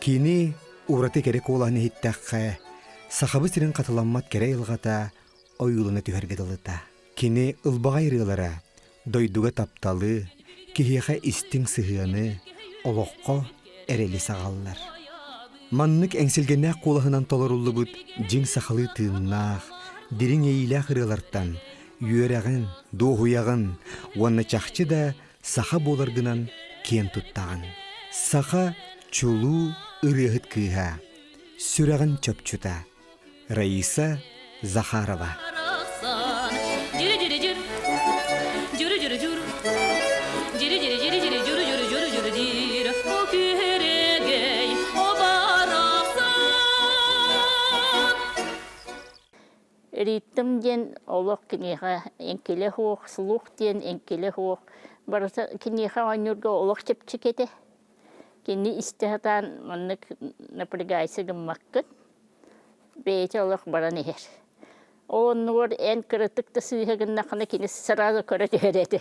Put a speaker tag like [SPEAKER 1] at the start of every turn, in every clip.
[SPEAKER 1] Kini urati kerek olan hittaqqa sahabı sirin qatılanmat kere yılgata oyuluna tühergedilita. Kini ılbağa yırılara doyduga taptalı kihiyaqa istin sıhığını oloqqa ereli sağallar. Manныk engsilgenne kulahınan tolarullu bud jing sahalı tığınnaq, dirin eylaq ırılartan, yüreğin, doğuyağın, wanna çaqçı da saha bolargınan ken tuttağın. Saha çulu ırıhıt kıha, sürağın çöpçüta. Раиса Захарова.
[SPEAKER 2] Ритм ден олох кинеха энкеле хуох, слух ден энкеле хуох. Барса кинеха анюрга олох чепчикете. Кини истехатан маннык напрягайся гаммаккын. Бейте олох баран эхер. Оннур эн кырытыкты сыйхагын нахана кини сразу көрө төреде.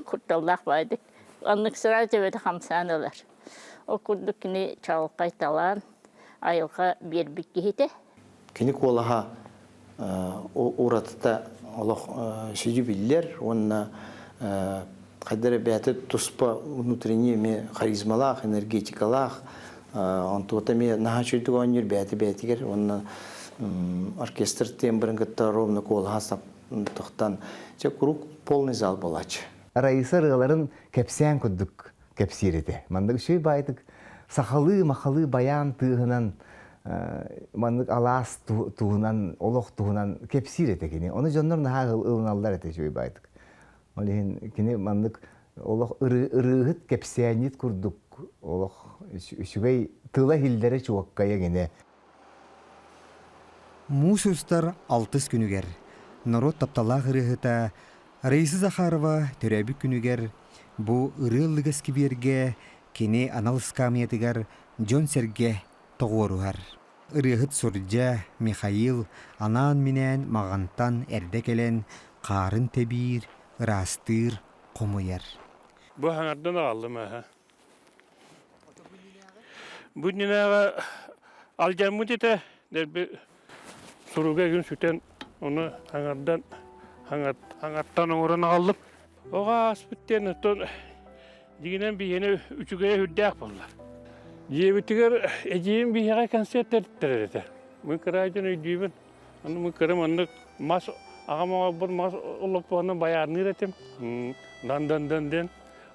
[SPEAKER 2] Курталлах байды. Аннык сразу төбөтө хамсаналар. О курдук кини чалкай талан айылга бербик кихите.
[SPEAKER 3] Кини колаха уратта олох шижи биллер, онна кайдары бәті туспа внутренне харизмалах, энергетикалах, антуата ме наха чөйдік онер бәті-бәтігер, онна оркестр тембрінгітті ровны колаха саптықтан, че круг полный зал болачы.
[SPEAKER 4] Раиса рыларын кепсиян күддік кепсиреті. Мандық шөй байдық сақалы-мақалы баян тығынан мандык алас туһунан олох туһунан кепсир этекини. Оны жоннор наха ылналдар эте жөй байдык. Олehen кини мандык олох ырыгыт кепсиянит курдук. Олох үчүгей тыла хилдере чуаккая гене.
[SPEAKER 1] Мусустар 6 күнүгер. Народ тапталах ырыгыта Раиса Захарова төрөбү күнүгер. Бу ырылыгас киберге кини аналскамиятыгар Жон Серге тоғуруғар. Ырыхыт Сурджа, Михаил, анан минен мағантан әрде келен қарын тебир, ырастыр, қомуяр.
[SPEAKER 5] Бұ хаңардан алым аға. Бұ ненеға алжамы деді, дәрбі сұруға күн сүтен, оны хаңардан оңырын алым. Оға аспыттен, дегенен бейені үчіге хүрдәк болар. Жебітігер әжейін бейіға концерттер тәреді. Мұн қырайдың өйдейбін. Мұн қырым анық мас ағамаға бір мас ұлып бұғанын баярыныр әтем. Дан-дан-дан-ден.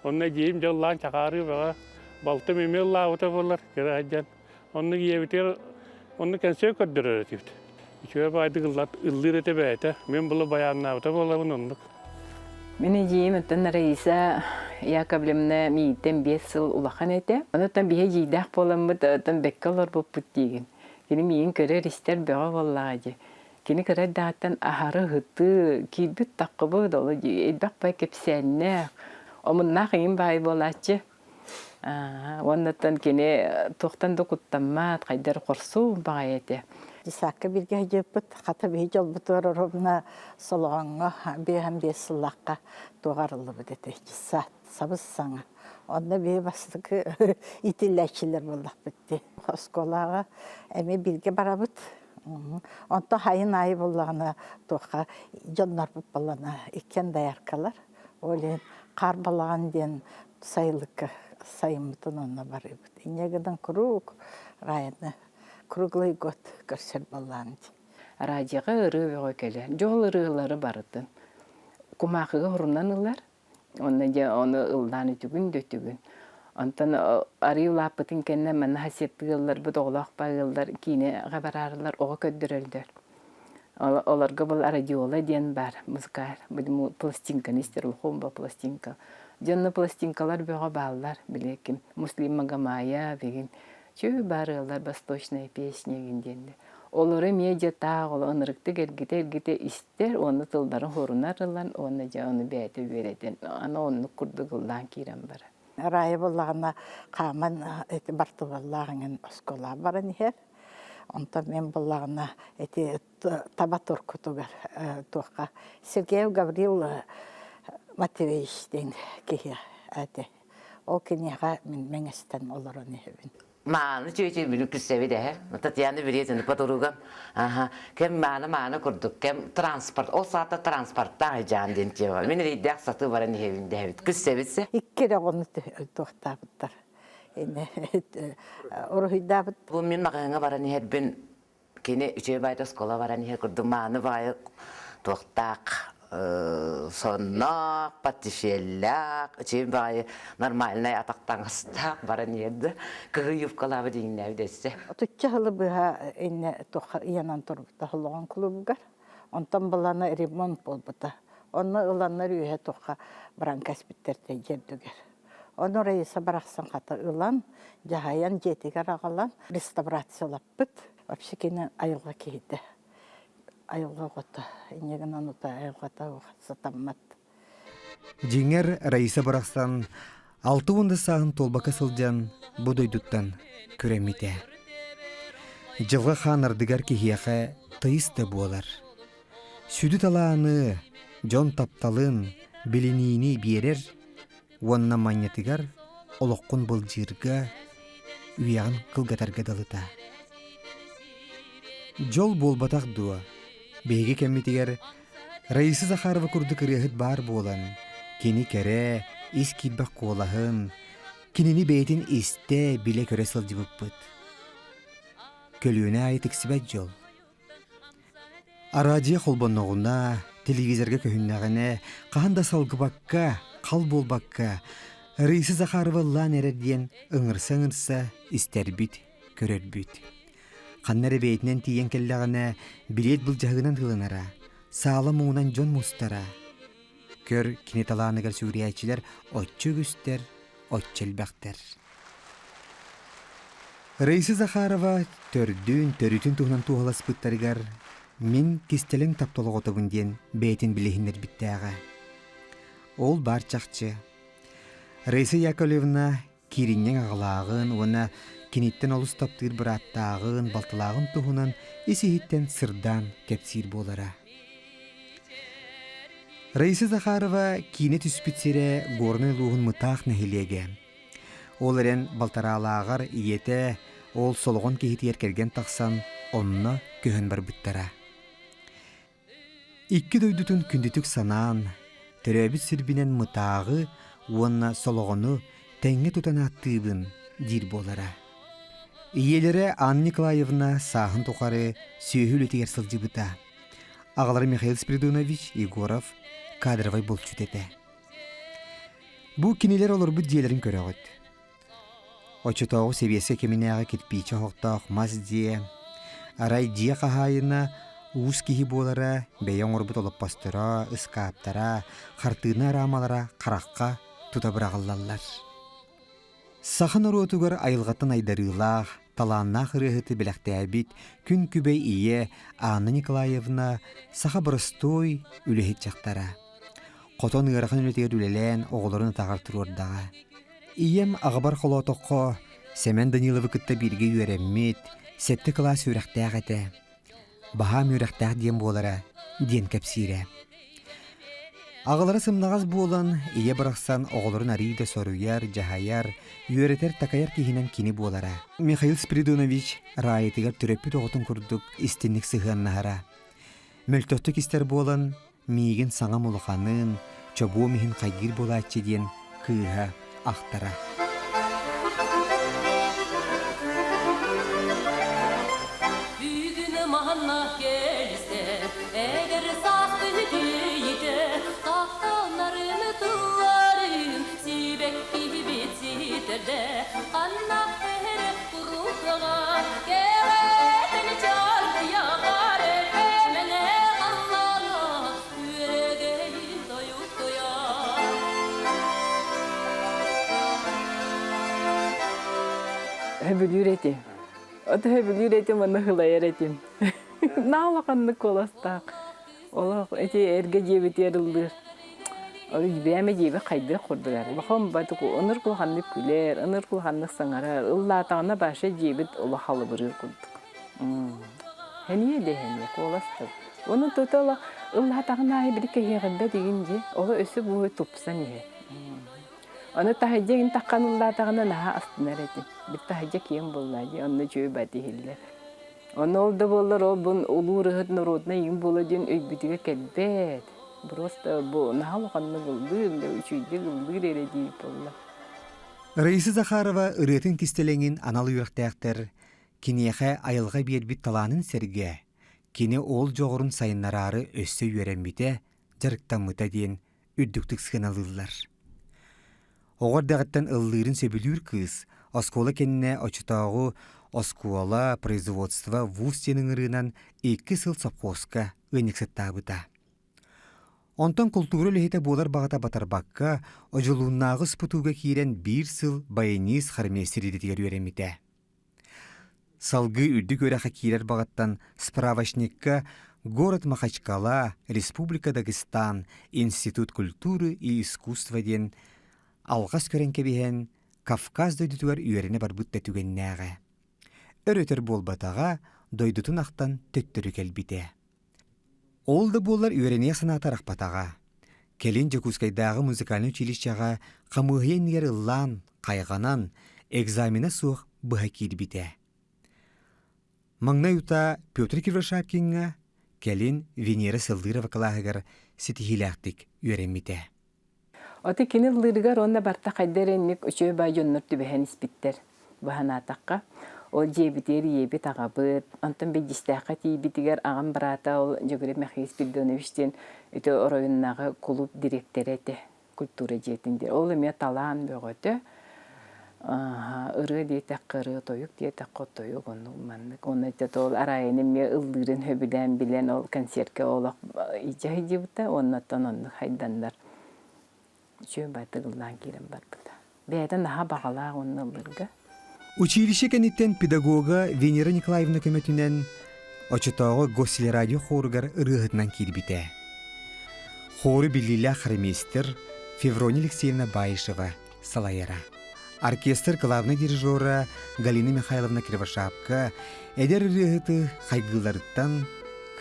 [SPEAKER 5] Оның әжейім жаллағын чақары баға балты мемел лауыта болар қырайдан. Оның жебітігер оның концерт көддір әретіпті. Үшеуі байды ұллыр әте бәйті. Мен бұлы баярын ауыта болабын ондық.
[SPEAKER 6] Мен әжейім өттен Раиса Яковлевна миттен 5 жыл улахан әте. Онытан бейе жейдақ боламыд, оттан бәкке олар боп бұт деген. Кені мейін көрер істер бәға боллағы. Кені көрер дағаттан ахары ғыты, кейбіт таққы бұд олы, әдбәқ бай кепсәннәқ. Омыннақ ең бай болачы. Онытан кені тоқтан доқыттаммат, қайдар қорсу баға әте.
[SPEAKER 7] Дисаққа бірге жеппіт, қата бей жол бұтыр ұрымына солғанға бейхам бей сылаққа тоғарылы бұдеті. Дисақ, сабыз саңа. Онда бей бастықы итіләшілер болақ бітті. Осколаға әме бірге бара бұд. Онда хайын айы болағына тоқа жонлар бұд болағына икен дайаркалар. Олен қар болаған ден сайылықы сайымытын онына бары бұд. Инегідің күрук райыны. Круглый год көрсер болланды.
[SPEAKER 6] Радиоға ыры келе. Жол ырылары барыды. Кумақыға ұрыннан ылар. Оны ылдан үтігін, дөтігін. Онтан арыйлап бұтын кәнне мәні хасетті ғылдар, бұд оғылақ бағылдар, кейіне ғабарарылар оға көддірілдер. Оларға бұл радиола ден бар, музыкар. Бұд пластинканы істер, ұлқым ба пластинка. Жонны пластинкалар бөға балылар, білекім. Муслим Магамая беген. Чөй барылар восточная песня генденде. Олары медиа тағы, олы ынырықты гергете істер, оны тылдарын хорунарылан, оны жа оны бәйті береден. Ана оны күрді ғылдан кейрен бары.
[SPEAKER 7] Райы болағына қамын барты болағыңын оскола барын ехер. Онта мен болағына табатор күтігір туаққа. Сергей Гаврил Матвеевич ден кейі әді. Ол кенеға мен мәңестен оларын ехебін.
[SPEAKER 8] Mağını çöğüçü bir küssevi de. Tatyanı biliyorsun paturugan. Aha. Kem mağını kurduk. Kem transport. O saatte transportta heyecan dinçe var. Beni de iddiak satı var ne evinde evet. Küssevitse.
[SPEAKER 7] Ikkere onu tuhtapıtlar. Oruhidapıt.
[SPEAKER 8] Bu min mağına var ne her ben kene üçe bayda skola var ne her kurdum mağını var. Tuhtak. Sonnak, patifiyellak, içim bayi normalne yataktan ıstak baran yedi. Kıyıp kalabı dinle dese.
[SPEAKER 7] Tutça halı bıha enne yanan turbuta haloğan klubugar. Ondan balana remont bolbuta. Onu ılanlar üye toqa brankas bitterdi yerdüger. Onu reisa bıraksan kata ılan, jahayan jetigar ağalan restaurasyolapıt. Vapşı kene ayılga kehidi. Ayılga kota, inegen anuta ayılga ta satammat.
[SPEAKER 1] Jinger Raisa Baraksan 6 onda sağın tolbaka sılcan bu doyduttan köremite. Жылға ханардыгар кихияқа тыйыс да буолар. Сүдү талааны, жон тапталын, билинини биерер, уанна маньятыгар олоққун былжырга уяғын кылгатарга далыта. Жол болбатақ дуа, бейге кәмметігер Раиса Захарова курдык рыхыт бар болан, кені кәрі, ис килбақ қолағын, кенені бейтін исте биле көрі сылжыбыппыт. Көлüğüne ait иксибет жол. Арадия холбонногуна, телевизорга көһүннәгенә, каханда салгыбакка, кал болбакка, Раиса Захарова лан эрдиен ыңырса истербит, көрөрбүт. Ханнары бейтинен тиен келләгенә билет булжагынан тылынара, саалым уңунан жон мустара. Көр кинеталааныгар сүриячилер отчу күстер, отчелбактер. Раиса Захарова төрүтүн туһунан туһаласпыттарыгар мин кистелең таптологотобун диен бейтин билехиннер биттээга. Ол бар чакчы. Раиса Яковлевна кириннең агалаагын, уна киниттен олус таптыр бираттаагын, балтылагын туһунан исихиттен сырдан кепсир болара. Раиса Захарова кине түспитсере горны луғын мытаах нәхилеге. Ол әрен балтаралағар иете ол солғын кейтер керген тақсан онна көхін бар бұттара. Икки дойдутун күндітік санаан, төрәбіт сірбінен мұтағы онна солғыны тәңге тұтан аттыбын дир болара. Иелері Анна Николаевна сағын тоқары сүйхіл өтегер сылжы бұта. Ағалары Михаил Спиридонович Егоров кадровай болчут ете. Бұ кинелер олар бұд диелерін көрі Очутоғы себесі кемінеға кетпейчі хоқтақ маз дие. Арай дие қағайына уыз кейі болара, бәйен орбыт олып бастыра, ұскаптара, қартығына рамалара қараққа тұта бірағылалар. Сақын оротугар айылғатын айдарылақ, таланна қырығыты біләқті әбіт, күн күбей ие Анна Николаевна сақа бұрыстой үліхет жақтара. Қотон ұйарақын үлетер үлелен оғыларын тағартыр ордаға. Ием ағабар қолотоққа Семен Даниловы күтті бірге үйереммет, сетті класс үйрәқтәғ әті. Бағам үйрәқтәғ ден болара, ден кәпсире. Ағылары сымнағаз болан, ие бірақсан оғыларын арийді соруяр, жағаяр, үйеретер такаяр кейінен кені болара. Михаил Спиридонович райетігер түреппі тоғытын күрдік істенік сығаннағара. Мөлтөттік істер болан, мейген саңа мұлықанын, чобу мейін қайгір бола әтчеден кыға ақтара.
[SPEAKER 9] Büyüğüne mahanna gelse, eğer sahtı hüdüyde, tahtanlarını tuvarın, sibek gibi titrede, anna here kuruğa, geleni çarpı yağar, mene Allah'a, yüreğim doyup doyar.
[SPEAKER 6] Höbülür etim. O da höbülür etim, onu hılayar etim. Nağlakanlık kolastaq. Ola eti erge jebet yarıldır. Ola jibeme jebe kaydı kurdular. Bakam batık onur kulhanlık güler, onur kulhanlık sangarar. Illatağına başa jebet ola halı bırır kurduk. Heniye de heniye kolastaq. Onun tutala illatağına ayı bir kehiyagında deyince, ola ösü bu topsan ihe. Onu tahajja takkanıllatağına naha astınlar etin. Bir tahajja kiyem bolladı, onu çöğü batihiller. Onu oldu bollar, o bun ulu rıhıt naroduna yin bolacın öybütüge kelbet. Просто bu naha lokanlı gıldır, üçüydü gıldır ere deyip bollar.
[SPEAKER 1] Раиса Захарова ырытын кистелеңин анал үйрәктәктер, кинеха айылға бербит таланын серге, кини ол жоғырын сайыннарары өссө үйрәнбите, жарықтамыта дейін үддіктік сыналылар. Оғар дағыттан ыллырын сөбілүр кыз, оскола кенне очытауы оскола производство вуз сенің ырынан 2 сыл сапқоска өниксеттабыта. Онтан культура лехете болар бағата батарбаққа, ожылуыннағы спутуға кейрен 1 сыл байынис хармесiri детігер өреміде. Салғы үрді көреқі кейрер бағаттан справочникка город Махачкала, Республика Дагестан, Институт культуры и искусства ден алғас көрен кебеген Кавказ дойдутуар үйеріне барбытта түгеннәға. Өрөтер болбатаға дойдутун ақтан төттірі келбіде. Ол да болар үйрене санатарақ батаға. Келін Жекускайдағы музыкальный училищаға қамығын ер ыллан, қайғанан, экзамена суық бұға келбіде. Маңна юта Петр Кирвашапкинға келін Венера Сылдырова қалағығыр сетихилақтик үйреміде.
[SPEAKER 6] Оты кені лыргар онна барта қайдаренник үшөй бай жоннор түбәхен іспіттер бұхана атаққа. Ол жебітер ебет ағабыт, онтан бейдістәққа тейбітігер ағам барата ол жөгіріп мәхейс Білдоновичтен өті оройыннағы клуб директері әті культура жетіндер. Ол еме талан бөғөті, ұры дейтәк қыры тойық, дейтәк қот тойық оны ұлмандық. Оны әтет ол арайының ме ұлдырын хөбілен білен ол концертке олақ ижа жебіті, оннаттан оны хайдандар. Жөн байды ғылдан керен бар бұда. Бәйден наға бағалақ оны ұлдырға.
[SPEAKER 1] Училище кенеттен педагога Венера Николаевна көмөтүнен очытауы Гостелерадио хорыгар ырыгытынан кирбите. Хоры билиля хормейстер Феврония Алексеевна Баишева салайра. Оркестр главный дирижера Галина Михайловна Кривошапка эдер ырыгыты хайгыларыттан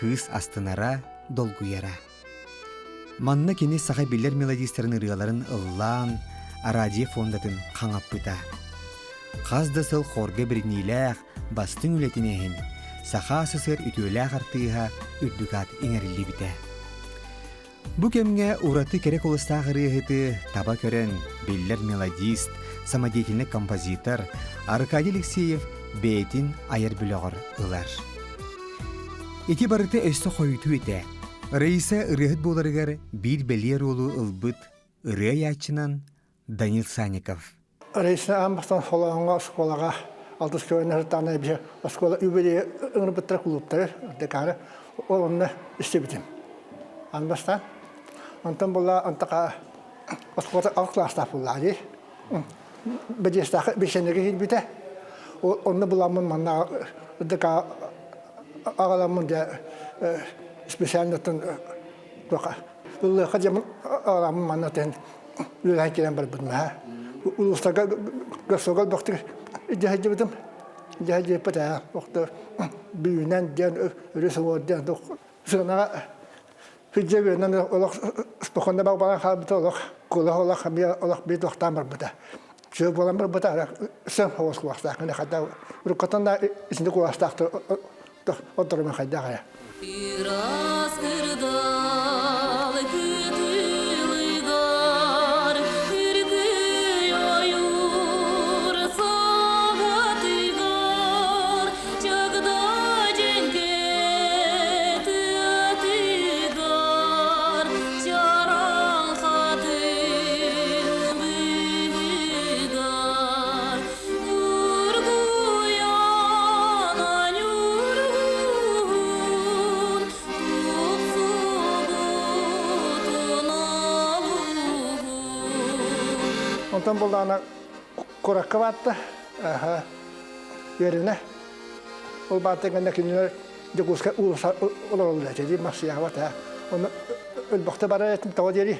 [SPEAKER 1] кыз астынара долгуяра. Манна кене саха биллер мелодистерин ырыгаларын ыллан, радио фондатын қаңаппыта. Қаздасыл хорга бірниләқ бастың үлетінеген, саха сысыр үтөләқ артыға үрдігат еңәрілі біті. Бұ кемге ураты керек олыстағы рыхыты таба көрен беллер мелодист, самодеятельный композитор Аркадий Алексеев бейтін айыр бүліғыр ұлар. Эти барыты өсті қойыту еті. Раиса ырыхыт боларығар бір белер олу ұлбыт ыры ячынан Данил Санников.
[SPEAKER 10] Рейсна амбастан холоңга школага алтыс көйнөр таны бе школа үбеде ыңыр битер клубтар декары олонны истебитим. Амбастан антан була антака школа алкласта булады. Бедестах бешенеге хилбите. Онны буламын манна дека агаламын да специальнотун тока. Булла хадям агаламын маннатен үләкелен бар бутма. Улустага гасогал бактыр жаһаҗы битем жаһаҗы пата вакыты büyünen den resordен дох сына хиҗебенен олак спохонда багбалан хабыты олак кола олак хабия олак бит вактан бата жö болан бер бата сен хавас кулакта кана хада рукатанда исинде кулактакты отурма хайдага Ondan bulana korakka battı. Yerine. O battı gene kinler Jekuska ulusa olurlar dedi masya var ha. Onu ölbakta bara ettim tavaderi.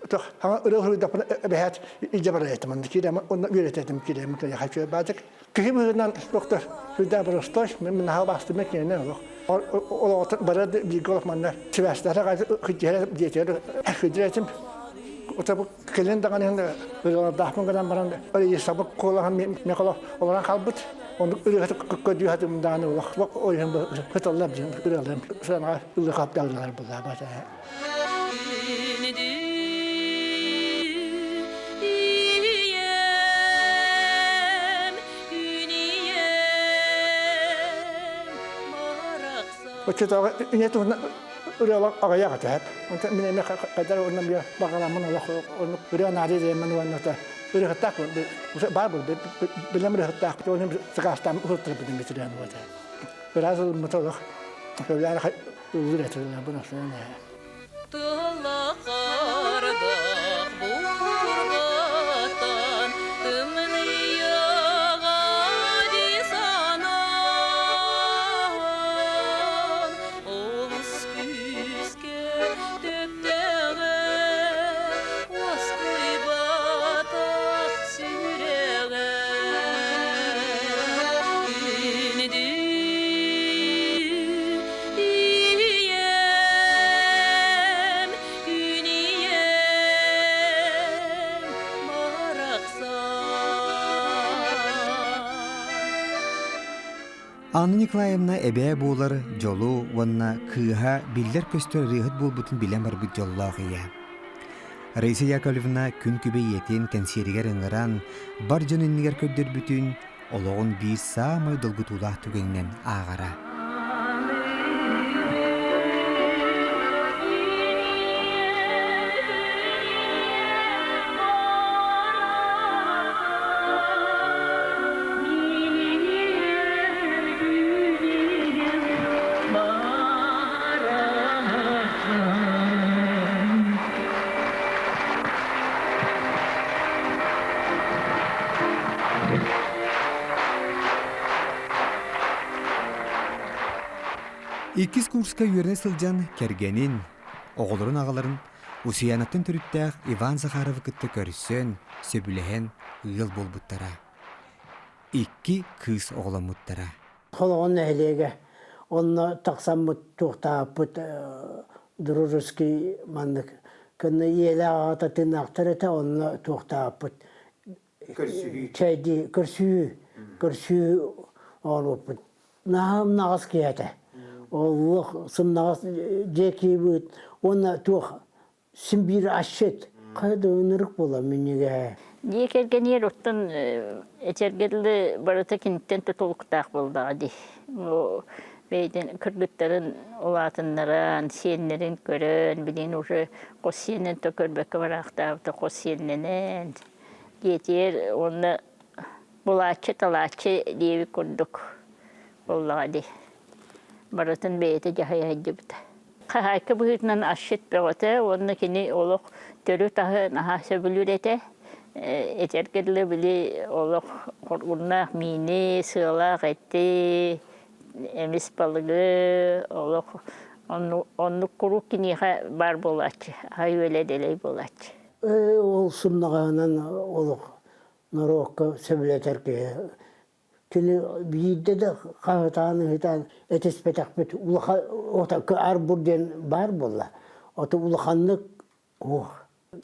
[SPEAKER 10] To ha öyle da behat icabara ettim. Ki ama onu öğrettim ki de hafif batık. Kıyımından doktor hüda brostoş men ha bastı mekene yok. O bara bir golf manlar. Sivas'ta kadar hücre diyeceğim. Hücretim Otabu kelen dagan hende dahman gadan baran öyle sabık kolahan mekala olan kalbut. Onu öyle kötü hatım dağını vak oyun bu hıtallar bizim öyle sana öyle kaptallar bu da bata. Kita ini tuh udah agak ya kan, untuk minyak kadar orang biar bakalan mana lah, orang udah nari zaman orang itu udah ketak, baru belum udah ketak, orang sekarang tam udah terbentuk misalnya orang itu, berasal betul lah, kalau ada udah terlalu benar sebenarnya.
[SPEAKER 1] Анна Николаевна эбээ буолар жолу ванна кыыха биллер көстөр рыхыт булбутун билен барбыт жоллоохыя. Раиса Яковлевна күн күбейетин кенсеригер ыңыран бар жонуннигер көддөрбүтүн ологун биир саамай долгутуулаах түгеңнен аагара. Иккис курска үйерне сылжан кергенин, оғылырын ағаларын усиянаттын түріттәқ Иван Захаров кытты көріссен, сөбілеген ұйыл болбуттара. Икки кыз оғыламыттара.
[SPEAKER 11] Холоғын әлеге, онны тақсамыт туқтапыт дружеский мандық. Күнні елі ағата тынақтыр еті, онны туқтапыт. Чайды күрсүй олыпыт. Нағыз кейеті. Олық сымнағыз жеки бұд, оны туқ сімбір ашет. Қайды өнірік бола менеге.
[SPEAKER 2] Декерген ер оттан этергерлі барыта кенттен тұтылықтақ болды ғады. Бейден күргіттарын олатынларан, сенлерін көрін, білін уже қос сенен төкөрбәкі барақтауыты қос сенленен. Кетер оны бұлачы, талачы дейі көрдік болды ғады. Барытын бейті жағай әйдебіті. Қағайқы бұғытынан ашет бәғыты, оны кені олық түрі тағы наға сөбілір еті. Этергерлі білі олық қорғырнақ мені, сығылақ әтті, әміс балығы, олық онлық құру кенеға бар болачы, ай өлі дәлей болачы.
[SPEAKER 11] Ол сұмнағанан олық нұрыққа сөбілетерге. Күні бейді де қағытаны ғытан әтеспетақ бет ота әр бүрден бар бола. Ота улаханлық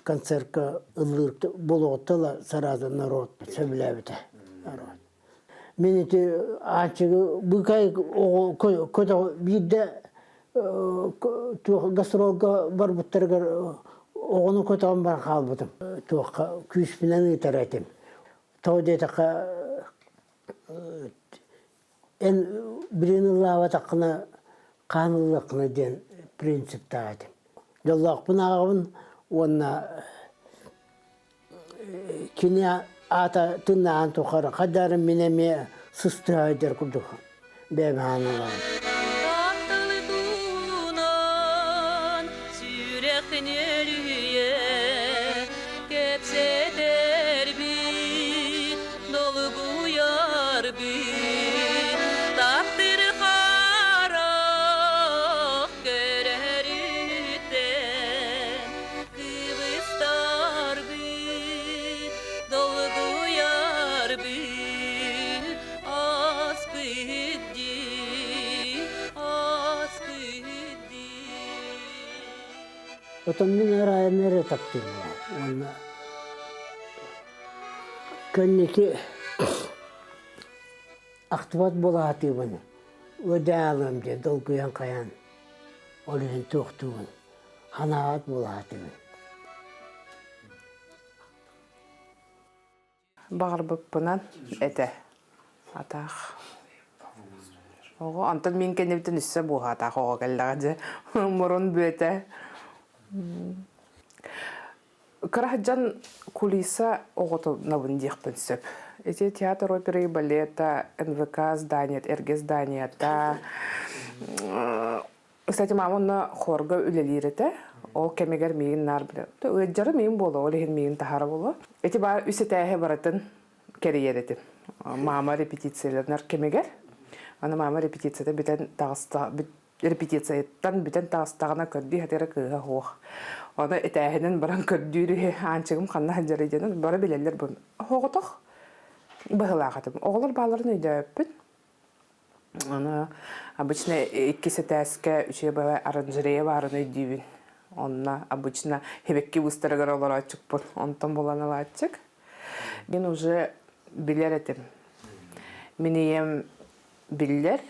[SPEAKER 11] концертка ұлырықты болуғыттыла саразы народ сөбілі біті. Мен еті ачығы бұқай көті бейді гастролға бар бұттырғыр оғыны көтіған бар қалбытым. Туаққа күйіспінен ұйтар әтім. Тау детіққа en birini lava takına kanlılıkını den prinsip dağıdım. Yolak bunağın ona kini ata tınağın tukarı kadarım mineme sıstı aydır kurduk. Benim hanılarım. Otun min rayonları taptım. Onu könneki aktivat bolatı bunu. Öde alım diye dolguyan kayan. Onun tohtuğun. Hanaat bolatı bunu.
[SPEAKER 12] Bağırbıpпынан ete. Ataq. Oğu antan min kenevtin üsse bu ataq oğu geldiğince. Morun büyete. Kırahcan kulisa oğutu nabın diyekpin söp. Ете театр, опера и балета, НВК здание, РГ здание. Кстати, мама хорга үлелирете. Ол кемегер мейін нар біле. Өйджары мейін болу, ол еген мейін тахары болу. Эти бар үсетәйе баратын керейеретин. Мама репетицияларнар кемегер. Аны мама репетицияда бітен репетицияттан бітен тағыстағына көрді, хәтері кыға хоқ. Оны этәйінен баран көрдүйрі анчығым қанна хәджары еденін бары білелер бұн. Хоғытық бағылағатым. Оғылар баларын өйді өппін. Оны обычно иккесе тәске үше бәвә аранжырея барын өйдүйбін. Онна обычно хебекки бустарыгар олар ачык бұл. Онтан боланы ачык. Мен уже билер етім. Менеем билер,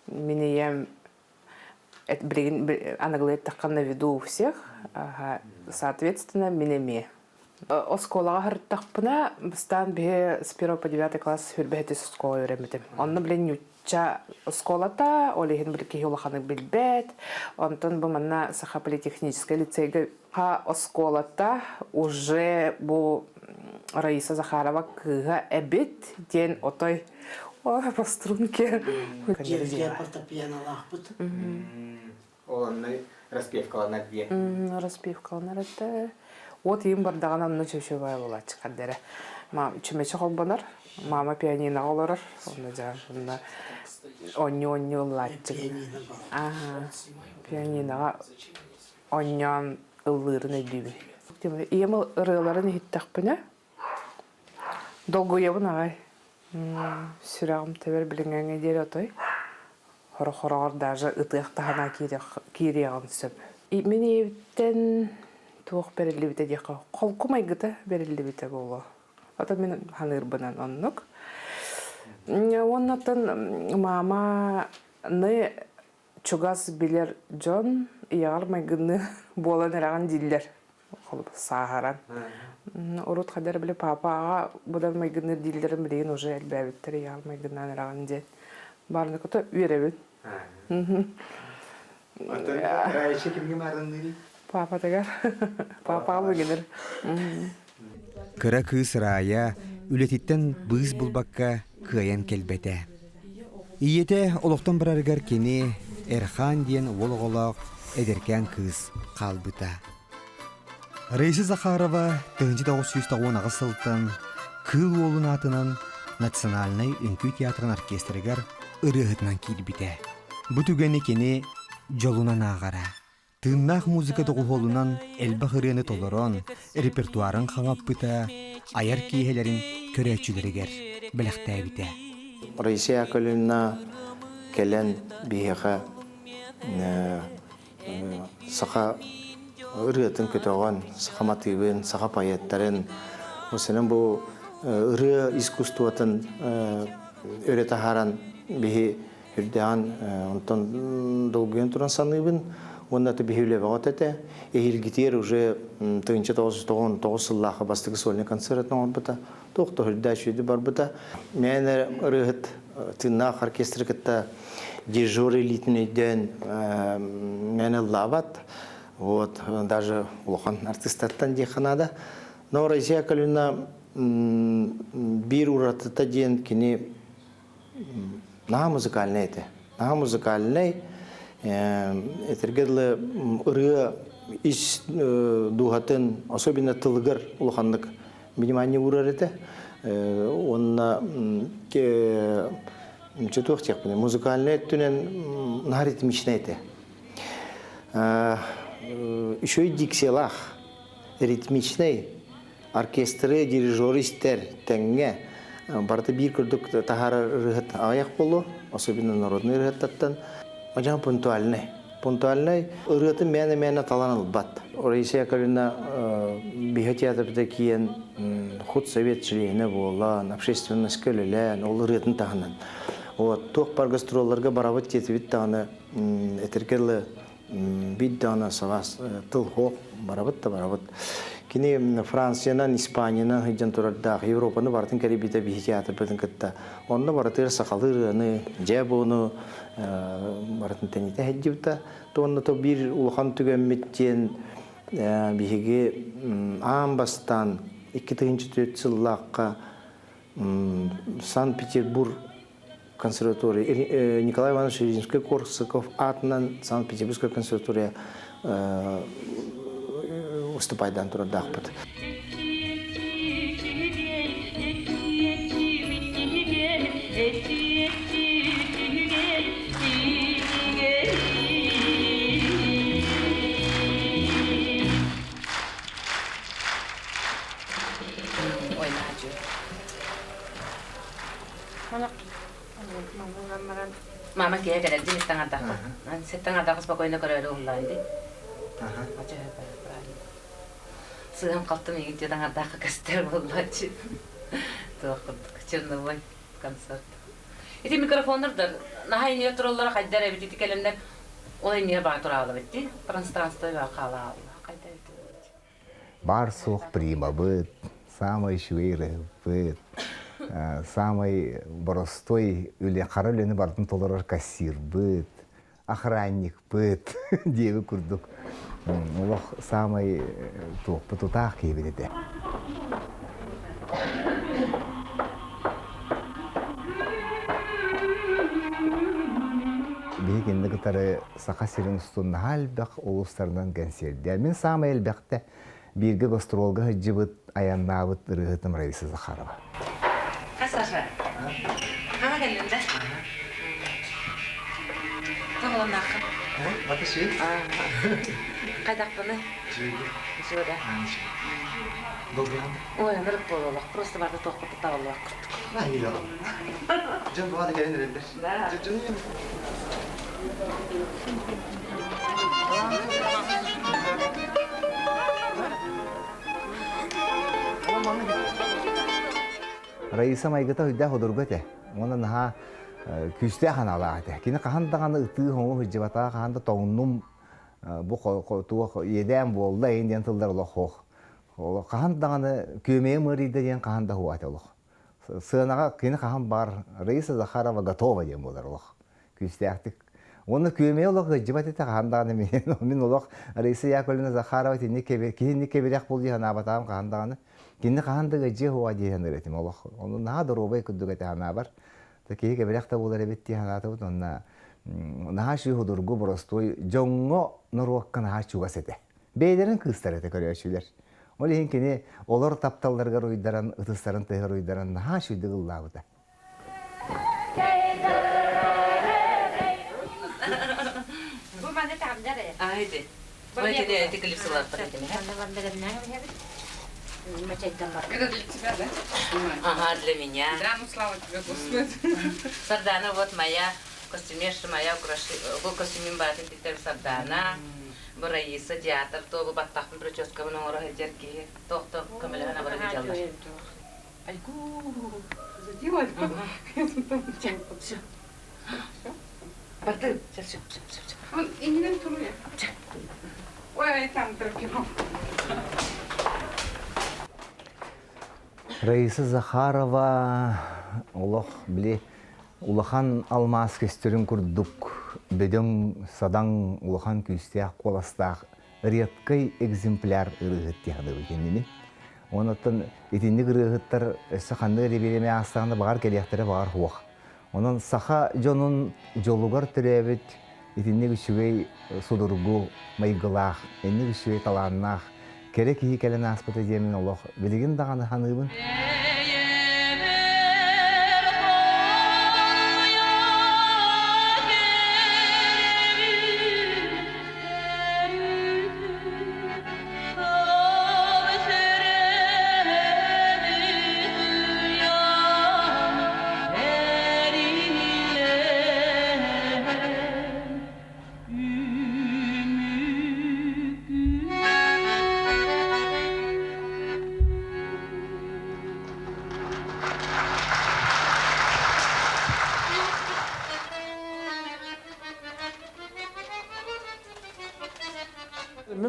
[SPEAKER 12] менеем анаглет таққан на виду у всех. Соответственно, менеме. Осколаға хырттақпына бістан бе с 1 по 9 класс хүрбәті скола өремедім. Онны білен ютча сколата, олеген бір кейолақаны білбәт. Онтан бұл манна Саха политехническая лицейга осколата уже бұл Раиса Захарова кыға әбет ден отой по струнке.
[SPEAKER 11] Жерге фортепианолақ бұд.
[SPEAKER 4] Оланны распевкаланар бе.
[SPEAKER 12] Распевкаланар әтті. Вот им бардағана мұны чөшөбай бола чыққандары. Үчімечі қолбанар, мама пианино оларыр. Онни ұллатчық. Пианиноға оннян ұллырын өйдейбін. Ием ұрыларын ехеттақпыны. Долго ебін ағай. Сүрағым тәбір біліңген едер отой. Хоры-хорығыр даже ұтықтағына кейрияғын сөп. Мен ебіттен туох берилли бите дияка колкумай гыта берилли бите боло. Ата мен ханыр бынан оннук. Оннатын мама ны чугас билер Джон ягар майгыны болан эраган диллер. Холуп сахаран. Урут кадер биле папага будан майгыны диллерин билеген уже элбебиттер ягар майгынан эраган ден. Барны кото үйребит.
[SPEAKER 4] Ата райчы кимге марындыры?
[SPEAKER 12] Папа тегер. Папа бүгенер.
[SPEAKER 1] Кыра кыз рая үлетиттен быз булбакка кыян келбете. Иете олоқтан бараргар кені Эрхан диен олголоқ эдеркен кыз қалбыта. Раиса Захарова 1990 сылтын кыл олын атынан Национальный үнкүй театрын оркестрігер ырығытынан келбите. Бұ түгені кені жолунан ағара. Тыннақ музыка тоғылынан әлбі қырыны толырон, репертуарын қаңаппыта, аяр кейхелерін көрәтшілерігер біліқтәй біте.
[SPEAKER 3] Раиса Яковлевна келен бейеға сақа ұрыатын көтіған, сақа мотивын, сақа паяттарын, осының бұл ұры искусствоатын өреті харан бейі үрдіған, онтан долгүйен тұран саныбын, онда ты бегивле вот это и гитер уже 1999 сыллаха бастыгы сольный концерт на опыта тохто хөлдәчү ди барбыта мен рыгыт тыннах оркестр кытта дежур элитный ден мен лават вот даже улхан артисттан диханада но Раиса Яковлевна бир уратта ден кини на музыкальный это на музыкальный этергедле ыры иш духатын особенно тылгыр улханнык внимание урарете онна ке чутух чекпне музыкальный түнен на ритмичный это еще и дикселах ритмичный оркестры дирижеристер тенге барты бир күрдүк тахара рыгыт аяк болу особенно народный рыгыттан Очень пунктуальный. Пунктуальный ырыты мәне таланыл бат. Раиса Яковлевна биха театрда киен худсовет члены болан, общественность көлелен, ол ырытын тағынан. Вот, тоқ бар гастролларға барабыт кетівет тағаны әтіркерлі бит тағына савас тыл хоқ барабыт та барабыт. Кини Франциянан, Испаниянан хиджан турардақ, Европаны бартын кәрібеті биха театр бітін кітті. Онны баратыр сақалырыны, жабуны, баратын тәнеті әддеуті. Тоғында то бір ұлған түгенметтен бихеге амбастан 2004 жыллаққа Санкт-Петербург консерватория, Николай Иванович Ильинский-Корсаков атынан Санкт-Петербургская консерватория выступайдан тұрардақ бұд.
[SPEAKER 8] Mama kaya kada jenis tengah takut. Setengah takut spokojnya kalau ada ulang di. Sehingga kalau tu mungkin tengah takut kastel ulang je. Tuh kecil nuai konser. Itu mikrofonlar dah. Nah ini ya terlalu orang kajar ya. Betul kelemnya oleh ni apa tu orang betul. Trans tu ya kalah. Kajar itu.
[SPEAKER 4] Барсух прима быт, самый швейры быт. Самый простой или харалины бартын толырар кассир быт, охранник быт, девы курдук. Олох самый тух потутах кейбеледе. Бейік енді кітары сақа серін ұстуын әлбәқ олыстарынан кәнселді. Мен самый әлбәқті бірге гастролға жібіт, аяннабыт ұрығытым Раиса Захарова.
[SPEAKER 8] Саша, kamu kan Linda? Tahu nak?
[SPEAKER 3] Apa sih?
[SPEAKER 8] Kayak apa nih? Sudah.
[SPEAKER 3] Dobian.
[SPEAKER 8] Oh, yang berpuluh, просто baru tuh aku tahu lah.
[SPEAKER 3] Nah, iya. Jangan buat kayak ini deh. Jujurnya.
[SPEAKER 4] Раиса майгыта хүддә худургыте. Оны наха күстә ханалаате. Кине кахандаганы ыты хоңу хүҗбата каханда тоңнум бу туа едәм болда инден тылдар лохох. Ол кахандаганы көмее мыриде дигән каханда хуат олох. Сынага кине кахан бар. Раиса Захарова готова дигән булар олох. Күстәктик. Оны көмее олох хүҗбата кахандаганы мен олох Раиса Яковлевна Захарова тине кеберек булды ханабатам кахандаганы. Кине кахандага же хуа дигән ретим олох. Оны наха доробай күддүгәте ханабар. Такие кеберекта булар битти ханаты бут онна наха шу худургу простой жоңго норокка наха чугасете. Бейлерин кыстарete көрөчүлөр. Ол кине олар тапталдарга руйдаран ытыстарын тыгыр руйдаран наха шу дыгыллабыта.
[SPEAKER 8] Bu bana tamdare. Haydi. Haydi de klipsler paratene. Это для тебя, да? Ага, для меня. Да, ну слава тебе, Господи. Сардана, вот моя костюмерша, моя был костюмим баты Питер Сардана. Раиса, театр, то был баттахпен прическа, но рахидерки, то камеляна барабиджалдар. Айгу, заделать. Все. Барды, все. Он и не на туре. Ой, там дракинов.
[SPEAKER 4] Раиса Захарова олох биле улахан алмас көстөрүн курдук беден садан улахан күстәк коластак редкий экземпляр ырыгыт тягды бекенними. Онотон итинник ырыгыттар саханны ребелеме астагында багар келектери багар хуак. Онон саха жонун жолугар төрөбүт итинник үчүгөй судургу майгылах, энник үчүгөй таланнах керек ии келен аспыты демин олох билигин даганы ханыбын.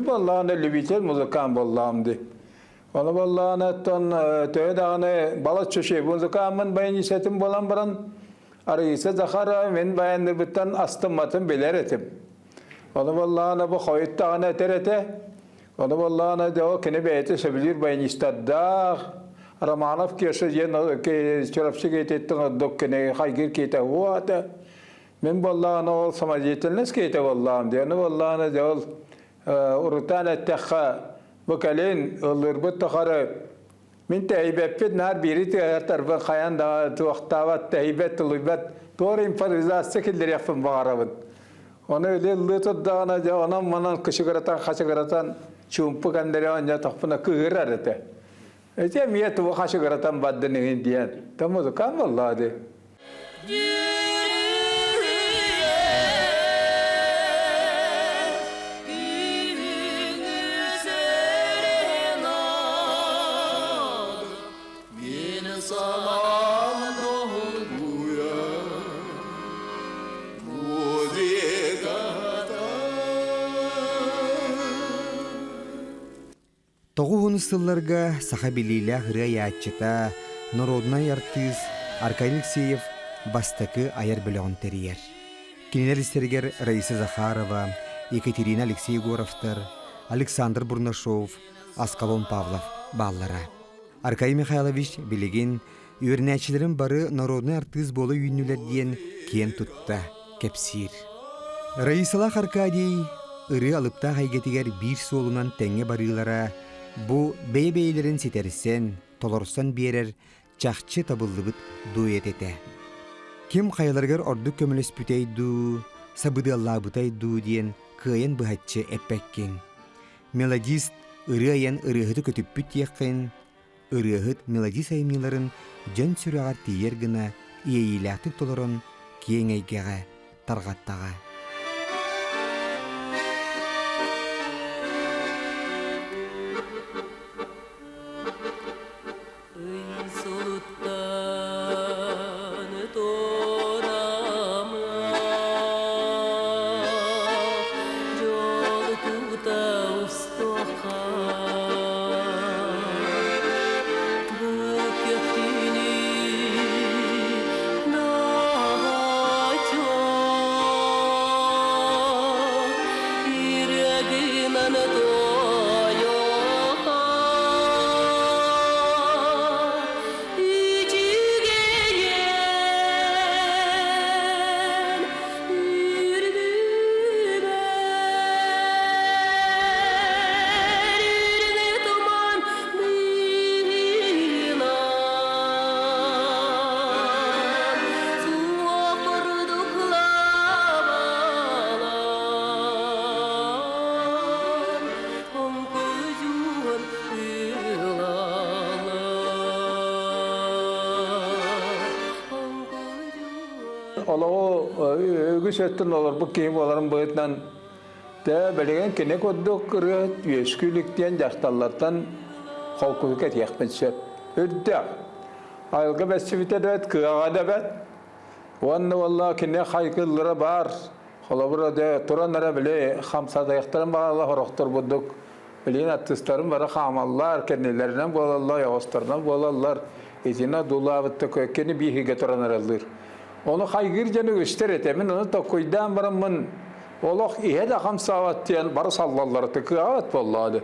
[SPEAKER 13] mi bollağına libiter muzikan bollağımdı. Onu bollağına ton tövdağını balat çöşe muzikamın bayan isetim bolan baran arayısa zakara men bayandır bitten astımmatım biler etim. Onu bollağına bu koyuttağına eterete. Onu bollağına de o kene beyti sebilir bayan istadda. Ramanov kiyası yen çorapçı geytettin dokkene haygir kiyete huata. Men bollağına ol samajiyetilnes kiyete bollağım diye. Onu bollağına de ol urutan ettekha bukalin olur bu takarı. Min tehibet nar biri her tarafı kayan da tuğtavat tehibet tulibet doğru imfarizası kildir yapın bağırabın. Onu öyle lütfen dağına de onam manan kışıkıratan kaçıkıratan çumpu kandere onca tapına kıhırar ete. Cemiyet bu kaçıkıratan baddını diyen. Tamam kan vallahi.
[SPEAKER 1] Тоғу хуныстылларга саха билилä хыры ячыта народный артист Аркадий Алексеев бастакы аяр бөлөгөн терьер. Кинелер истергер Раиса Захарова, Екатерина Алексей-Горовтар, Александр Бурнашов, Аскалон Павлов баллара. Аркадий Михайлович билеген үйрнәчилерин бары народный артист болу үйнүлер диен кен тутта кепсир. Раисалах Аркадий ыры алыпта хайгетигер бир солунан теңе барылара бу бей-бейлерин ситерсен, толорсан берер чахчы табыллыбыт дуэт ете. Ким хайаларгар ордук көмөлөс бүтейду, сабыды аллабытайду диен кыйын быхатчы эппеккен. Мелодист ыры аян ырыхыты көтүппүт яқын, ырыхыт мелодис айымныларын жөн сүрағар тиер гына иейләтік толорон киеңейгеға тарғаттаға. Söttün olur bu kiyim oların boyutlan de belegen kene kodduk kırıt üyeskülükten yaştallardan halkılık et yakmışı. Ödde. Ayılgı besivite de et, kıyağa da bet. Onunla valla kene haykılları var. Hala burada turanlara bile hamsada yaktarın var Allah horoktur budduk. Bileyin atıstarın var hamallar, kendilerine bolallar, yavastarına bolallar. Ezine dolabıtta kökeni bir hige turanlar alır. Onu haygır canı göster etemin, onu da koydan baramın. Olaq ihe de hamsavat diyen barı sallalları tıkı avat vallahi.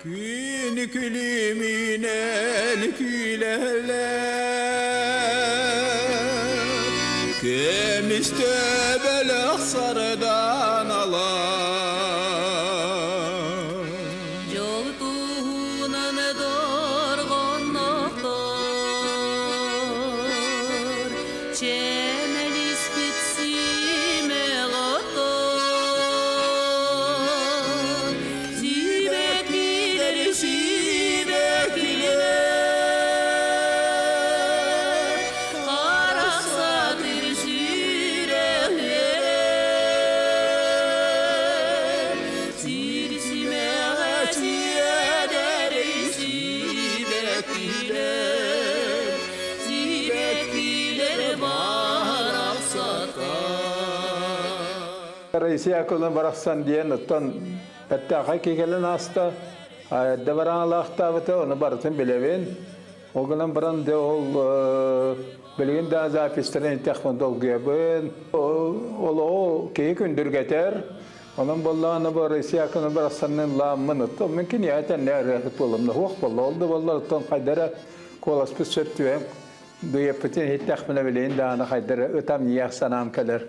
[SPEAKER 14] Kini külimine küleler Kim istebelek sarıdan alar
[SPEAKER 9] Zibekliler var
[SPEAKER 13] Reisiya kulun baraksan diyen ottan pettağa kekelen hasta. Da baran Allah'ta vete onu baratın bileven. O gülen baran de ol bilgin daha zapistiren tekman dolguya o keyik ündürgeter. Onun bollağını bu reisiya kulun baraksanın lağımın ottan. Mümkün yaten ne arayakıt bollumda. Hoq bolla oldu bollar ottan kaydara kolas pis sörtüven. Duyapıtın hiç tekmine bileyin dağını kaydara ötam niyaq sanam keler.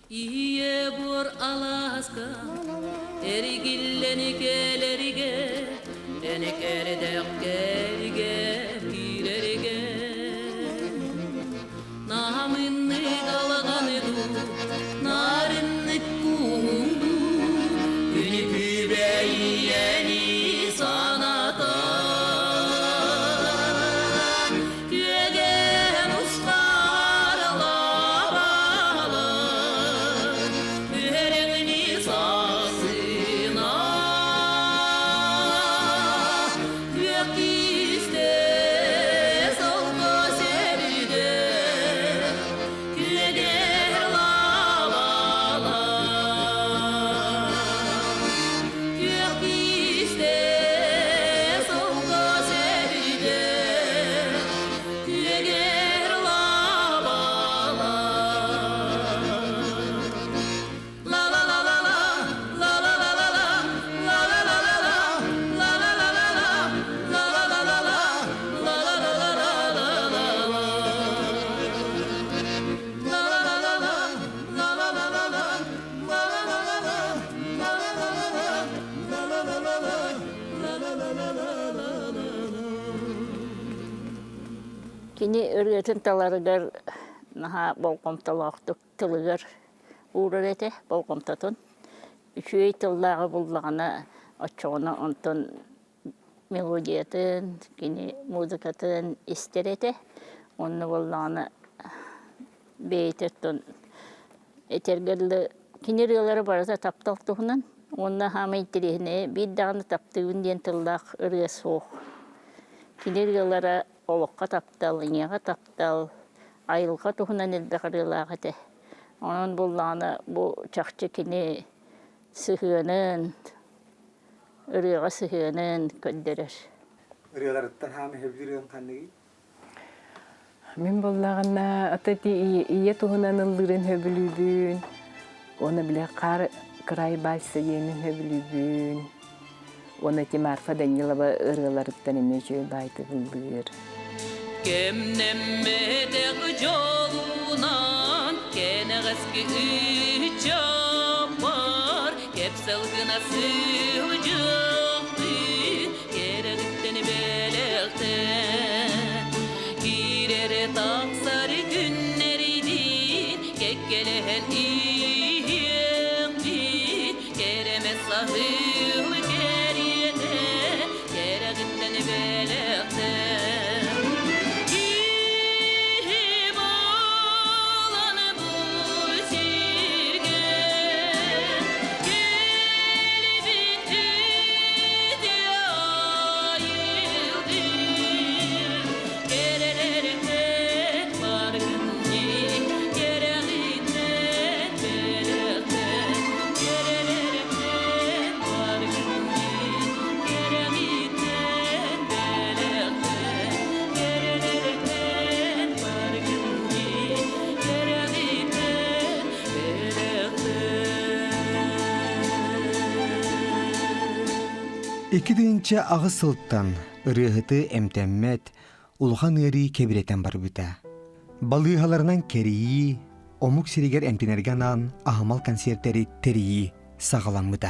[SPEAKER 9] İye bor Alaska erigilleni gelerige enek erdek gelige pirerige nahamını dalganı du narını kundu günü bübeyeni sanata güegen uslarla
[SPEAKER 2] Kini örgütün talarıgar naha bolqomtalaqtık tılıgar uğrar ete bolqomtatın. Üçüy tıllağı bullağına açığına ondan melodiyatın, kini muzikatın ister ete. Onu bullağına beytettin. Etergerli kini rıyaları barıza taptaltıqının. Onunla hama itirihine bir dağını taptığın diyen tıllag ırıya soğuk. Kini rıyalara Olukka taptal, iňeňe taptal, aýylga tuhunan elde garylagate. Onun bullağına bu çakçekini sıhıyanın, ırığa sıhıyanın ködderer.
[SPEAKER 1] Rıyalarıttan hami hebdiriyon kannegi?
[SPEAKER 6] Min bullağına atati iye tuhunan ıldırın höbülübün, onu bile kıray balsa yenin höbülübün, onu ti marfa danyılaba ırılarıttan emneci baytı ıldır.
[SPEAKER 9] Kemnemmedek jolunan kenegeski üçapar kepselgina sığıcıqtı keregitten belekte girere taksarı günleridin kekkelehel iyendi kereme sahıl keriyede keregitten belekte
[SPEAKER 1] İkidiňçe Ağız Sılttan ırıhıtı emtemmet ulhan ıri kebireten barbıta. Balıhalarından keriyi, omuk siriger emtinerganan ahmal konsertleri teriyi sağalanmıda.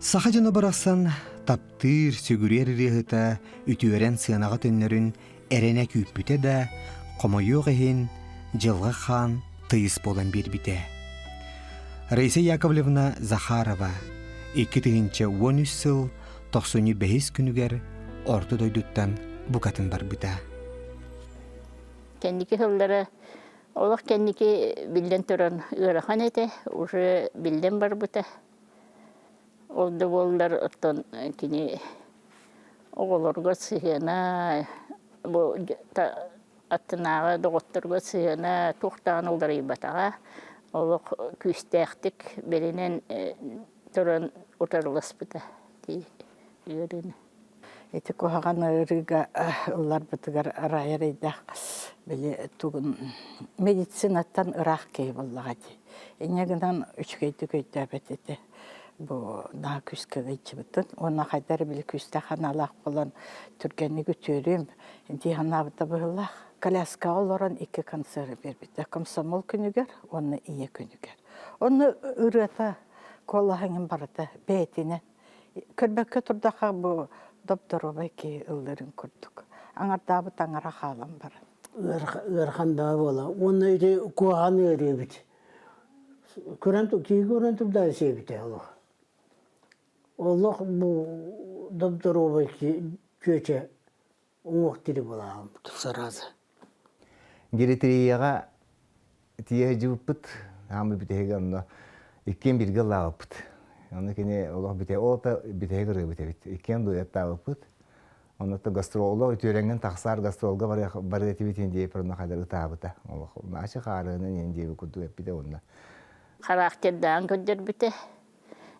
[SPEAKER 1] Sahacana baraksan taptır sügüryer ırıhıta ütüveren sığınağa tönlerin erene küpüte de komoyoq ehin jılga xan tıyыс bolan bir bite. Raisa Yakovlevna Zakharova 2013 syl 95 günüger orta doyduttan bukatın barbıta.
[SPEAKER 2] Kendiki hıllara olaq kendiki bilden tören ırahan ete, uşu bilden barbıta. Oldu bollar ottan kini oğulurga sığına, bu attınağa, doğutturga sığına, tuğtağın olları ibatağa. олық күстәқтік беренен тұрын ұтарылыспыда дейгерін.
[SPEAKER 7] Эти кухаган рыга улар бытыгар райрайдах биле тугун медицинаттан ырах кей боллагати. Энегинан үчкейти көйтөбетете. Бу на күскөгө чыбытын. Она кайдар биле күстаханалак болон түргенни көтөрүм. Энди ханабыта булах. Коляска олорон 2 концерт бербите. Комсомол күнүгөр, оны ие күнүгөр. Оны ырата коллахаңын барата бетине. Көрбөккө турдаха бу Докторовай ки ылдырын күрдік. Аңардабы таңара халам бар.
[SPEAKER 11] Өрханда бола. Оны өте куаған өрі біт. Кей көрінтіп да себіте олық. Олық бұл Докторовай ки көте оңықтыры бола. Саразы.
[SPEAKER 4] Геретерияға тие жуыппыт, амы бітеге онда 2-1 лағыппыт. Оны кене олақ бітеге, олата бітеге ры бітебіт. 2-2 тағыппыт. Онда гастролға өтөренген тақсар гастролға бар етебітен дейіп ұрына қайдар ұтабыта. Олақ нашы қарығынан ең дейбі күрді өп біте онда.
[SPEAKER 2] Қарақтерден көддер біте.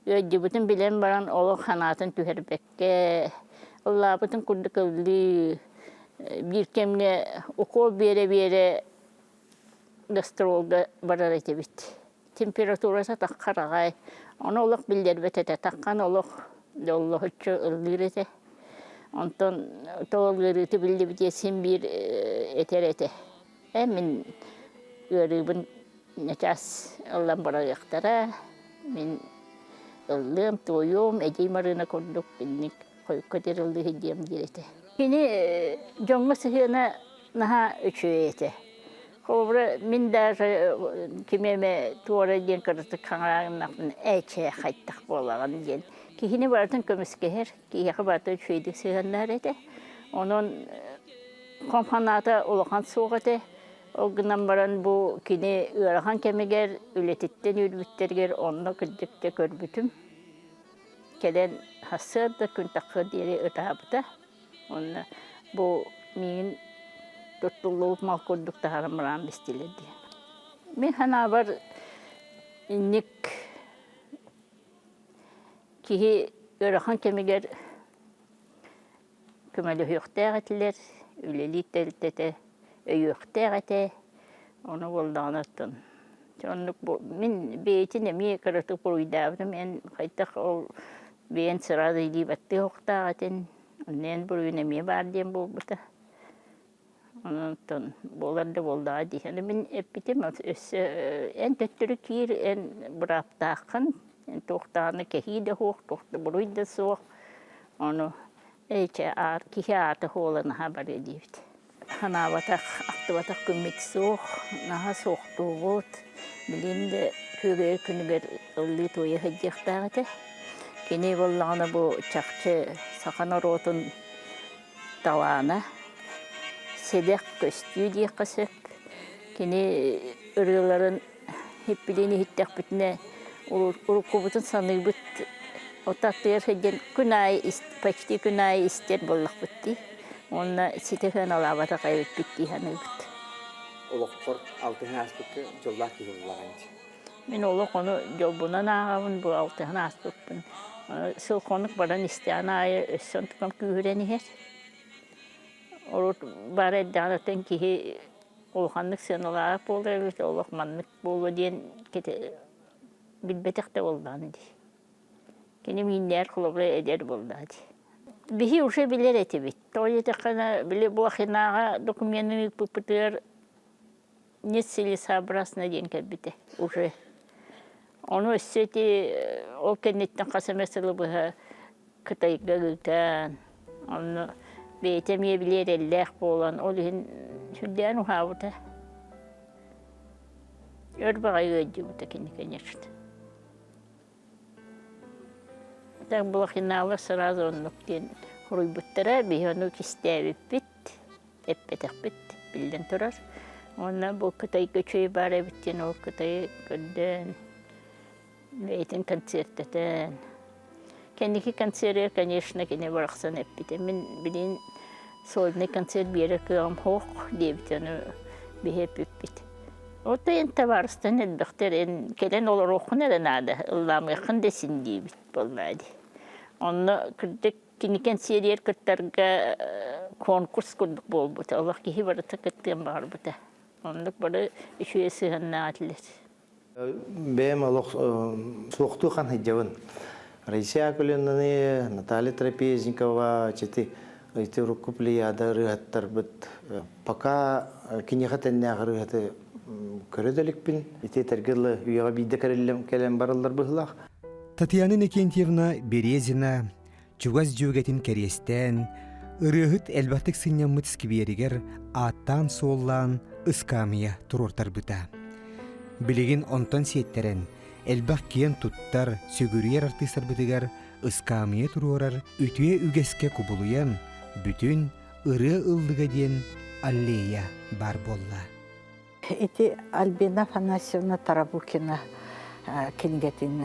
[SPEAKER 2] Өйді бұтын білен баран олық қанатын түхербекке. Олла бұтын күрді көвлі. Bir kemne okul bere gastrolda barar etebit. Temperaturası tak karagay. Onu olak bilder betete takkan olak dollu hüccü ılgırete. Ondan tolgırıtı bildi bite sen bir eterete. Min görübün neças Allah'ın barar yaktara. Min ıllığım toyum eceyim arına konduk binlik. Koy kaderıldı hediyem direte. Kini jonga sihina naha üçüyete. Kobra min dar kimeme tuara diyen karıtı kanarağın eçe hayttak bolağın diyen. Ki hini baratan kömüskeher ki yakı baratan üçüyedek sihanlar ete. Onun kompanata olağan soğate. O günden baran bu kini ırahan kemeger ületitten ülbütterger onunla kıddıkta körbütüm. Kelen hasır da kün takı diyeri ötabıda. Onu bu min tutulduğu mal kurduk da haramıran bestiledi. Min hana var nik ki örahan kemiger kümeli hüyükteğetler, üleli teltete, öyükteğete, onu buldanıttın. Çoğunluk bu, min beytine mi kırıtıp buruydavdım, en kaytak o beyen sıradıydı battı hoktağetin. Nen buruyuna mi var diyen bu buta. Ondan bolarda bolda di. Yani ben epitim en töttürük yer en bıraktağın en tohtağını kehide hoq tohta buruyda soğuk. Onu eçe ar kihe atı hoğlana haber ediydi. Hana batak aktı batak kümmit soğuk. Naha soğuk doğut. Bilinde köger künüger ıllı toya hıcıqtağıtı. Kini bollağına bu çakçı sakana rotun tavana sedek köstüğü diye kısık. Kini ırgıların hep bileni hittek bütüne urukubutun sanığı büt otaktır hıcın paçti günay ister bollak bütti. Onunla siteken alabata kaybet bitti hanı büt.
[SPEAKER 15] Olakor altın aspekti jollak gibi olağınca.
[SPEAKER 2] Ben olak onu jobuna nağavun bu altın aspektin. Sıl konuk baran isteyen ayı össöntükam kühüreni her. Orut bare danatın ki olğanlık sen olarak olur, olakmanlık bolu diyen kete bilbetek de oldanı di. Kene minler kulubra eder boldadı. Bihi uşa bilir eti bit. Toyı tekana bile bu akinağa dokumenini pıpıtır netsili sabrasına diyen kebite uşa. Onu össeti o kennetten kasamesili buha kıtayıkla gülten. Onu beytemeye bilir ellek bolan. Olun hüdden uhavuta. Örbağayı ödü buta kendiken yaşıdı. Так булахиналар сразу оннуктен хуруйбуттара бихону кистебит бит, эппетек бит, билден турар. Онна бу кытай көчөй бара биттен ол кытай көдден бейтин концерттен. Кендики концерттер, конечно, кене бараксан эппите. Мен билин сольный концерт бере кыам хок дебитен бихеп бит. Ота ен табарыстан эддіктер ен келен олар оқын әдінады, ұлламықын десін дейбіт болмады. Оны күрдік кенекен сериер күрттарға конкурс күрдік бол бұты. Олақ кейі барыта күттен бар бұты. Онлық бары үшуе сығынна атылыр.
[SPEAKER 3] Бәйім олық соқты қан хеджавын. Раиса Акуленаны, Наталья Трапезникова, чети Рукуплияда рыгаттар бұт. Пока кенеғатынна рыгаты көрөдөлікпін. Ите тәргілі үйеға бейді кәлем барылдар бұғылақ.
[SPEAKER 1] Татьяна Никентьевна Березина чугаз жүгетін кәрестен, ырығыт әлбаттық сыннан мұтыскіберігер аттан соллан ыскамия тұрортар бұта. Білеген онтан сеттерін, әлбақ кен туттар, сөгірер артыстар бұтығар ыскамия тұрорар үтуе үгеске құбылуян, бүтін ыры ылдыға ден аллея бар болла.
[SPEAKER 7] Ити Альбина Афанасьевна Тарабукина кенгетін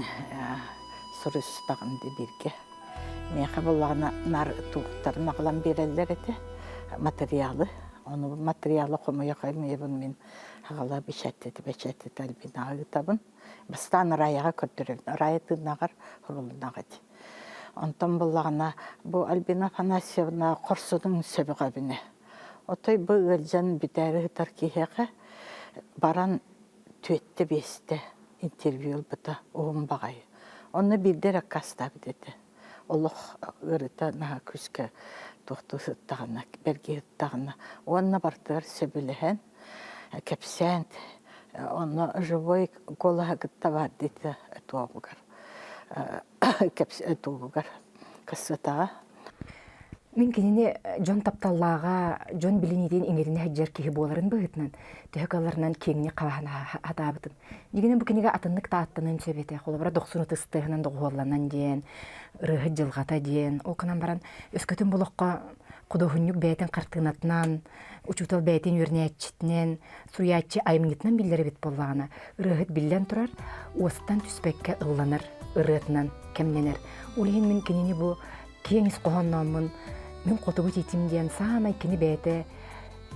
[SPEAKER 7] сұрыстағынды бірге. Меха болағына нар туғықтарын ағылан берелер еті материалы. Оны материалы қомыя қаймайбын мен ағала бешәттеті Альбина ағытабын. Бастан райаға көрдірер. Райы тыңнағар құрылынағады. Онтан болағына бұл Альбина Афанасьевна қорсудың сөбі қабіне. Отой бұл өлжен бітәрі ғытар кейеға баран төетті бесті интервью бұта оғын бағайы. Оны білдер аққаста бідеді. Олық ұрыта наға күскі тоқты ұттағына, берге ұттағына. Онына бартығыр сөбіліген, кәпсәнд, оны живой қолаға ғытта бар дейді әтуағығар. Әтуағығар қысытаға.
[SPEAKER 16] Мен кенене жон тапталлаға, жон білінеден еңеріне әджер кейі боларын бұғытынан, түйік аларынан кеңіне қавағына атабытын. Дегенен бұл кенеге атынлық тааттынан сөбеті, қолабыра 90 тыстығынан доғуаланан ден, рығы жылғата ден, ол қынан баран өскөтін бұлыққа құдығынюк бәйтін қартығынатынан, учутал бәйтін өріне әтчетінен, суячы айымнетінен білдері бет болағына. Рығыт білден тұрар, остан түспәкке ылланыр, ырығытынан кәмленер. Олеген мен кенене бұл кеңіз қоғаннамын, мен қотығы тетімден самай кені бәйті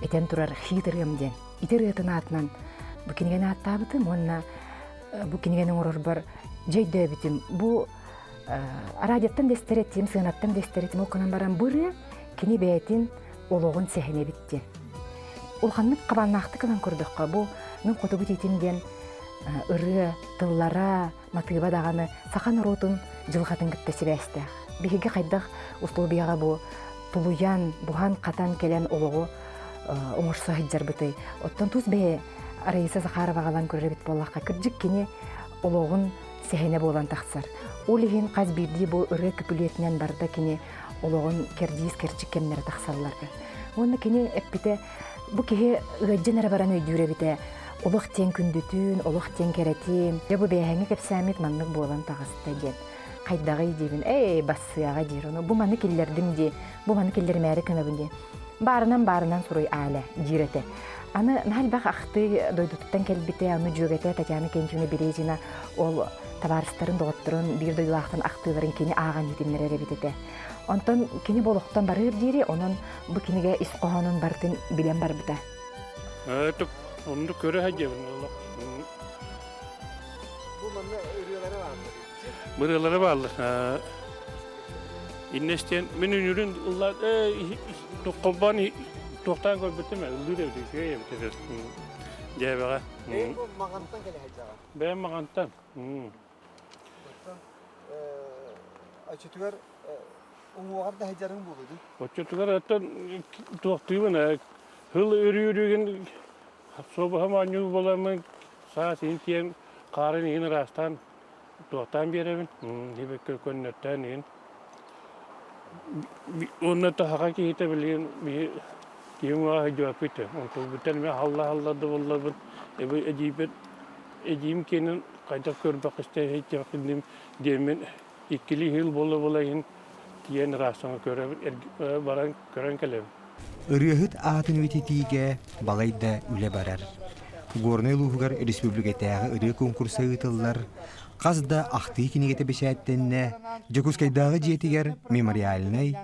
[SPEAKER 16] әтен тұрар хитырымден. Итер ұйтын атынан бұл кенегені аттабытым, онына бұл кенегенің ұрыр бар жайды өбітім. Бұл радиоттан дәстеретім, сығынаттан дәстеретім, ол қынан баран бұры кені бәйтін олығын сәхіне біттен. Олғанның қабаннақты қылан көрдіққа бұл мен қотығы тетімден ұры, тыллара, матыба дағаны сақан ұротын жылғатын күттесі бәсті. Беге қайдақ ұстыл бияға бұл тулуян, бұған қатан келен олығы оңырса хиджар бұтай. Оттан туз бәе Раиса Захаровағалан көрі бет болаққа кірджік кене олығын сәхіне болан тақсар. Олеген қаз бірді бұл үрі күпілетінен барда кене олығын кердейіз керчік кемнері тақсарларға. Оны кене әппіте бұл кеге ғаджан арабаран өйдюре біте олық тен күндітін, олық тен керетін. Бұл бәйәңі кәпсәмет маннық болан тағысты ден. Қайдағы дейбін, бассыяға дейір оны. Бұл маны келдердім де, бұл маны келдер мәре кінабын де. Барынан сұрой әлі, дейреті. Аны нәл бақ ақты дойдутыттан келбіте, аны жөгеті Татьяна Никентьевна Березина, ол табарыстарын доғыттырын, бір дойлақтан ақтыларын кені аған етімнер әрі бітеті. Онтан кені болуқтан барыр дейірі, онын бұл кенеге іс қоғанын бартын білен бар біті.
[SPEAKER 5] Onu köre hacebin Allah.
[SPEAKER 15] Bu manda örüyorları var mı?
[SPEAKER 5] Buralara bağlı. İnnesten menün ürün Allah kompani toktan koy bitirme. Lüre diyor bitirir. Cevaba.
[SPEAKER 15] Bu magantan gele hacaga.
[SPEAKER 5] Ben magantan.
[SPEAKER 15] Açıtıyor umuğar da hacarın buludu.
[SPEAKER 5] Açıtıyor hatta toktuyum hıl örüyorgen soba hemen yüz bulamın saat intiyem karın in rastan toktan bir evin. Dibek könnetten in. Onu da hakiki hitebiliyen bir kim var cevap etti. Onu biten mi Allah da vallahi bu ecim kenin kayda körbek işte hiç yaptım diyemin ikili yıl bolayın diyen rastan körev baran kören kelem.
[SPEAKER 1] Ырыһыт аатын үтетиге балайда үле барар. Горный лугар республикатағы ыры конкурсы ытыллар. Қазда ахты кинегете бешәттенне, Жокускайдағы жетигер мемориальный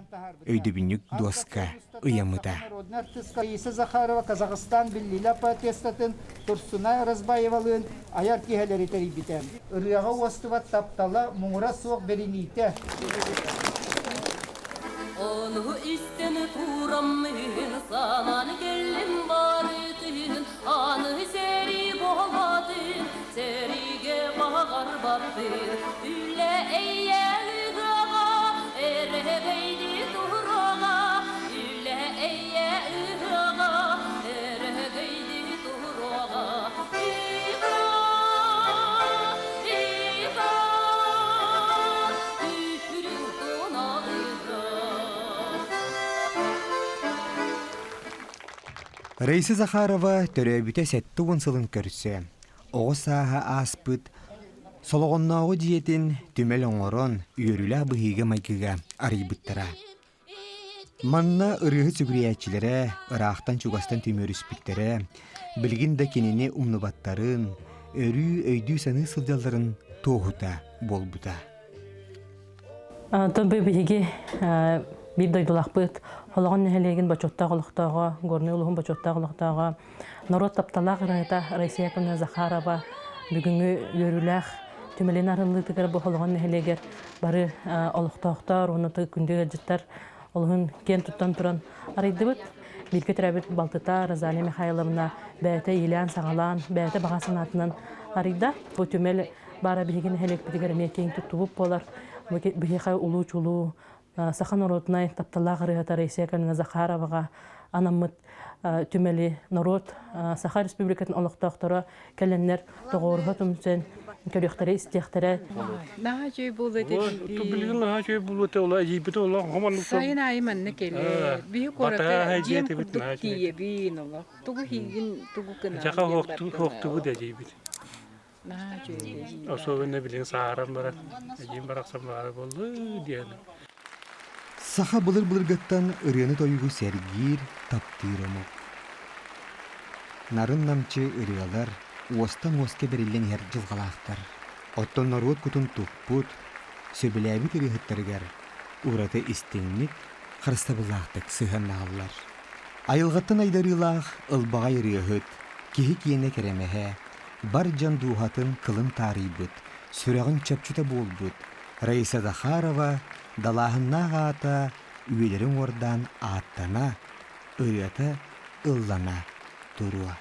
[SPEAKER 1] өйдөбүнүк доска. ыйамыта.
[SPEAKER 17] Народный артистка Раиса Захарова, Казахстан, Биллиля поэтестатын, Турсуна Разбаевалын, аяр кихелери терибитен. Рыяға уастыват таптала, мұңыра соқ берините.
[SPEAKER 9] Onu isteni turamın, saman gelin barıtın, anı seri boğmadın, serige bağar battın, ülle eyye ıgağa, erebeydi durağa, ülle eyye ıgağa, erebeydi durağa.
[SPEAKER 1] Раиса Захарова төрөбүтэ сетті онсылын көрсө. Оғы саға аспыт, солоғыннағы диетин түмел оңорон үйөрүлі бұхиға майкыға арыйбыттыра. Манна ырығы сүгіриячилері, ырақтан чугастан түмөріспіттері, білгін да кеніне умнубаттарын, өрі өйдүү саны сылдаларын тоғыта болбута.
[SPEAKER 18] Тон бұхиге bir doydulaq bıt, olağın nəhələyigin baçotta qılıqtağa, görünü uluğun baçotta qılıqtağa, narod taptalaq rayta Raisa Yakovna Zakharova бүгүнгү yörülək tümelin arınlığı tıqır bu olağın nəhələyigər bari oluqtaqtar, onu da күндегі әджіттар олығын кен тұттан тұран арайды бұд. Бірге түрәбіт Балтыта, Розалия Михайловна, бәйті Ильян Сағалан, бәйті бағасын атынан арайды. Бұл тümel бара білген нәһәлек бідігер меркен тұттуып болар. Бұхиқай улу-чулу, Сахан народнай тапталлах рыгата Раиса Яковлевна Захаровага анаммыт түмели народ Саха Республикатын олықтақтары кәленнер тоғырғы түмсен көріқтері істияқтары.
[SPEAKER 6] Наға жөй бұл өте
[SPEAKER 5] Білген наға жөй бұл өте ола ейбіті ола қоманлық.
[SPEAKER 6] Сайын айыманны келі. Бүйі қораты жем күрдік тие бейін ола. Тұғы хейгін тұғы кына.
[SPEAKER 5] Жақа хоқтығы да ейбіті.
[SPEAKER 6] Наға жөй.
[SPEAKER 5] Особенно білген сағаран барат. Ейін барақсан бары болды дейені.
[SPEAKER 1] Саха былыр-былыргаттан ырыаны тойугу сәргир таптыырамы. Нарын намчы ырыалар уостан-уоске берилен ер жылғалақтар. Оттон народ кутун туппут, сөбіләбіт ырыхыттарыгар, ураты истеңнік, қырыстабылақтық сыханнағалар. Айылғаттан айдарылақ ылбағай ырыхыт, кихи киене керемеhe, бар жан дуғатын кылын тарыйбыт, сүрағын чапчута болбыт. Раиса Захарова далахыннаға ата үйелерін ордан аттана, ырыата ыллана тұруа.